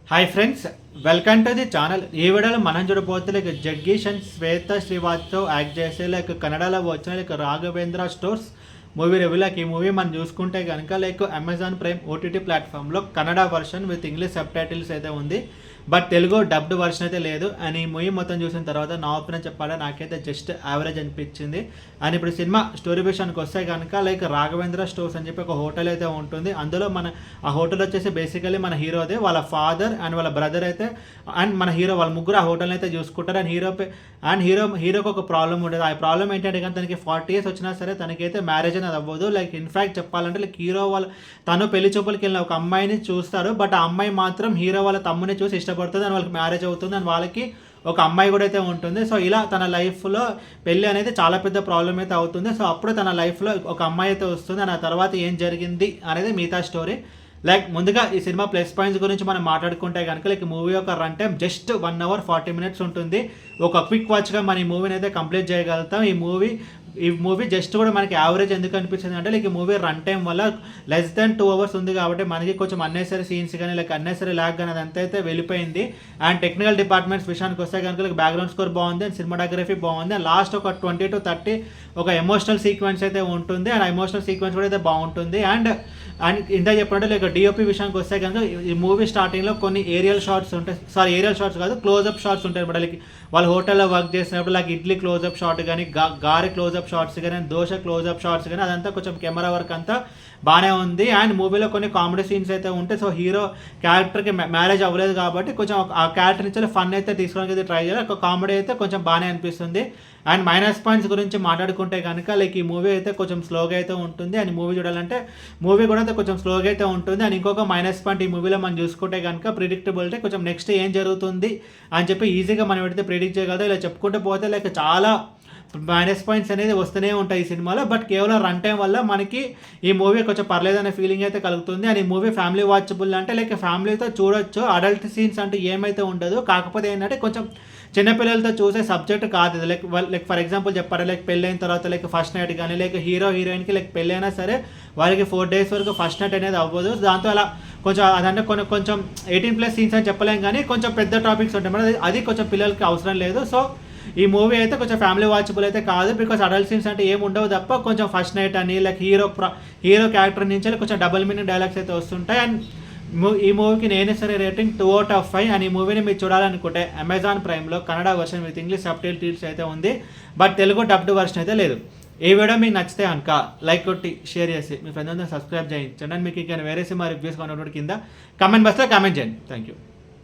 Hi friends, welcome to the channel. ఈ వీడియోలో మనం చూడబోతే like Jaggesh and Shweta Srivastav act చేసే లైక్ కన్నడలో వచ్చిన like Raghavendra stores movie review. Like ఈ మూవీ మనం చూసుకుంటే కనుక లైక్ అమెజాన్ ప్రైమ్ ఓటీటీ ప్లాట్ఫామ్లో Kannada version with English subtitles అయితే ఉంది, బట్ తెలుగు డబ్డ్ వర్షన్ అయితే లేదు. అండ్ ఈ మూవీ మొత్తం చూసిన తర్వాత నా ఒపీనియన్ చెప్పాలా, నాకైతే జస్ట్ యావరేజ్ అనిపించింది. అండ్ ఇప్పుడు సినిమా స్టోరీ విషయానికి వస్తే కనుక లైక్ రాఘవేంద్ర స్టోర్స్ అని చెప్పి ఒక హోటల్ అయితే ఉంటుంది. అందులో ఆ హోటల్ వచ్చేసి బేసికలీ మన హీరోదే, వాళ్ళ ఫాదర్ అండ్ వాళ్ళ బ్రదర్ అయితే అండ్ మన హీరో వాళ్ళ ముగ్గురు ఆ హోటల్ని అయితే చూసుకుంటారు. అండ్ హీరోకి ఒక ప్రాబ్లం ఉండదు. ఆ ప్రాబ్లం ఏంటంటే కానీ తనకి 40 years వచ్చినా సరే తనకైతే మ్యారేజ్ అనేది అవ్వదు. లైక్ ఇన్ఫ్యాక్ట్ చెప్పాలంటే లైక్ హీరో వాళ్ళ తను పెళ్లి చూపులకి వెళ్ళిన ఒక అమ్మాయిని చూస్తారు, బట్ ఆ అమ్మాయి మాత్రం హీరో వాళ్ళ తమ్ముని చూసి ఇష్టపడుతుంది అండ్ వాళ్ళకి మ్యారేజ్ అవుతుంది అండ్ వాళ్ళకి ఒక అమ్మాయి కూడా అయితే ఉంటుంది. సో ఇలా తన లైఫ్లో పెళ్ళి అనేది చాలా పెద్ద ప్రాబ్లం అయితే అవుతుంది. సో అప్పుడు తన లైఫ్లో ఒక అమ్మాయి అయితే వస్తుంది అండ్ ఆ తర్వాత ఏం జరిగింది అనేది మిగతా స్టోరీ. లైక్ ముందుగా ఈ సినిమా ప్లస్ పాయింట్స్ గురించి మనం మాట్లాడుకుంటే కనుక లైక్ మూవీ యొక్క run time just 1 hour 40 minutes ఉంటుంది. ఒక క్విక్ వాచ్గా మన ఈ మూవీని అయితే కంప్లీట్ చేయగలుగుతాం. ఈ మూవీ జస్ట్ కూడా మనకి యావరేజ్ ఎందుకు అనిపించింది అంటే లైక్ ఈ మూవీ రన్ టైం వల్ల లెస్ దెన్ 2 hours ఉంది కాబట్టి మనకి కొంచెం అన్నెసరీ సీన్స్ కానీ లైక్ అన్నెసరీ ల్యాగ్ కానీ అదంతా అయితే వెళ్ళిపోయింది. అండ్ టెక్నికల్ డిపార్ట్మెంట్స్ విషయానికి వస్తే కనుక లైక్ బ్యాక్గ్రౌండ్ స్కోర్ బాగుంది అండ్ సినిమాటోగ్రఫీ బాగుంది. అండ్ లాస్ట్ ఒక 20 to 30 ఒక ఎమోషనల్ సీక్వెన్స్ అయితే ఉంటుంది అండ్ ఎమోషనల్ సీక్వెన్స్ కూడా అయితే బాగుంటుంది. అండ్ ఇంత చెప్పినట్టు లైక్ డిఓపి విషయానికి వస్తే కనుక ఈ మూవీ స్టార్టింగ్లో కొన్ని ఏరియల్ షాట్స్ ఉంటాయి, ఏరియల్ షాట్స్ కాదు క్లోజ్అప్ షాట్స్ ఉంటాయి అనమాట. లైక్ వాళ్ళ హోటల్లో వర్క్ చేసినప్పుడు లైక్ ఇడ్లీ క్లోజ్అప్ షాట్ కానీ గారి క్లోజ్అప్ షాట్స్ కానీ దోశ క్లోజ్అప్ షాట్స్ కానీ అదంతా కొంచెం కెమెరా వర్క్ అంతా బాగానే ఉంది. అండ్ మూవీలో కొన్ని కామెడీ సీన్స్ అయితే ఉంటాయి. సో హీరో క్యారెక్టర్కి మ్యారేజ్ అవ్వలేదు కాబట్టి కొంచెం ఆ క్యారెక్టర్ నుంచి ఫన్ అయితే తీసుకోవడానికి అయితే ట్రై చేయాలి. ఒక కామెడీ అయితే కొంచెం బాగానే అనిపిస్తుంది. అండ్ మైనస్ పాయింట్స్ గురించి మాట్లాడుకుంటే కనుక లైక్ ఈ మూవీ అయితే కొంచెం స్లోగా అయితే ఉంటుంది. అండ్ మూవీ చూడాలంటే మూవీ కూడా అయితే కొంచెం స్లోగా అయితే ఉంటుంది. అండ్ ఇంకొక మైనస్ పాయింట్ ఈ మూవీలో మనం చూసుకుంటే కనుక ప్రిడిక్టబిలిటీ, కొంచెం నెక్స్ట్ ఏం జరుగుతుంది అని చెప్పి ఈజీగా మనం పెడితే ప్రిడిక్ట్ చేయగలుగుతాం. ఇలా చెప్పుకుంటూ పోతే లైక్ చాలా మైనస్ పాయింట్స్ అనేది వస్తూనే ఉంటాయి ఈ సినిమాలో, బట్ కేవలం రన్ టైం వల్ల మనకి ఈ మూవీ కొంచెం పర్లేదనే ఫీలింగ్ అయితే కలుగుతుంది. అండ్ ఈ మూవీ ఫ్యామిలీ వాచబుల్ అంటే లైక్ ఫ్యామిలీతో చూడొచ్చు, అడల్ట్ సీన్స్ అంటే ఏమైతే ఉండదు. కాకపోతే ఏంటంటే కొంచెం చిన్నపిల్లలతో చూసే సబ్జెక్ట్ కాదు ఇది. లైక్ ఫర్ ఎగ్జాంపుల్ చెప్పారు లైక్ పెళ్ళైన తర్వాత లైక్ ఫస్ట్ నైట్ కానీ లైక్ హీరో హీరోయిన్కి లైక్ పెళ్ళైనా సరే వాళ్ళకి 4 days వరకు ఫస్ట్ నైట్ అనేది అవ్వదు. దాంతో అలా కొంచెం అదంటే కొంచెం 18+ సీన్స్ అని చెప్పలేం కానీ కొంచెం పెద్ద టాపిక్స్ ఉంటాయి మరి అది కొంచెం పిల్లలకి అవసరం లేదు. సో ఈ మూవీ అయితే కొంచెం ఫ్యామిలీ వాచబుల్ అయితే కాదు, బికాస్ అడల్ట్ సీన్స్ అంటే ఏమి ఉండవు తప్ప కొంచెం ఫస్ట్ నైట్ అని లైక్ హీరో క్యారెక్టర్ నుంచి కొంచెం డబుల్ మీనింగ్ డైలాగ్స్ అయితే వస్తుంటాయి. అండ్ ఈ మూవీకి నేను సరే రేటింగ్ 2 out of 5. అండ్ ఈ మూవీని మీరు చూడాలనుకుంటే అమెజాన్ ప్రైమ్లో Kannada version with English subtitles అయితే ఉంది, బట్ తెలుగు డబ్డ్ వర్షన్ అయితే లేదు. ఈ వీడియో మీకు నచ్చితే కనుక లైక్ కొట్టి షేర్ చేసి మీ ఫ్రెండ్స్ అందరూ సబ్స్క్రైబ్ చేయించండి. అండ్ మీకు ఇంకా వేరే సినిమా రివ్యూస్ కావాలి కింద కామెంట్ బాక్స్లో కామెంట్ చేయండి. Thank you.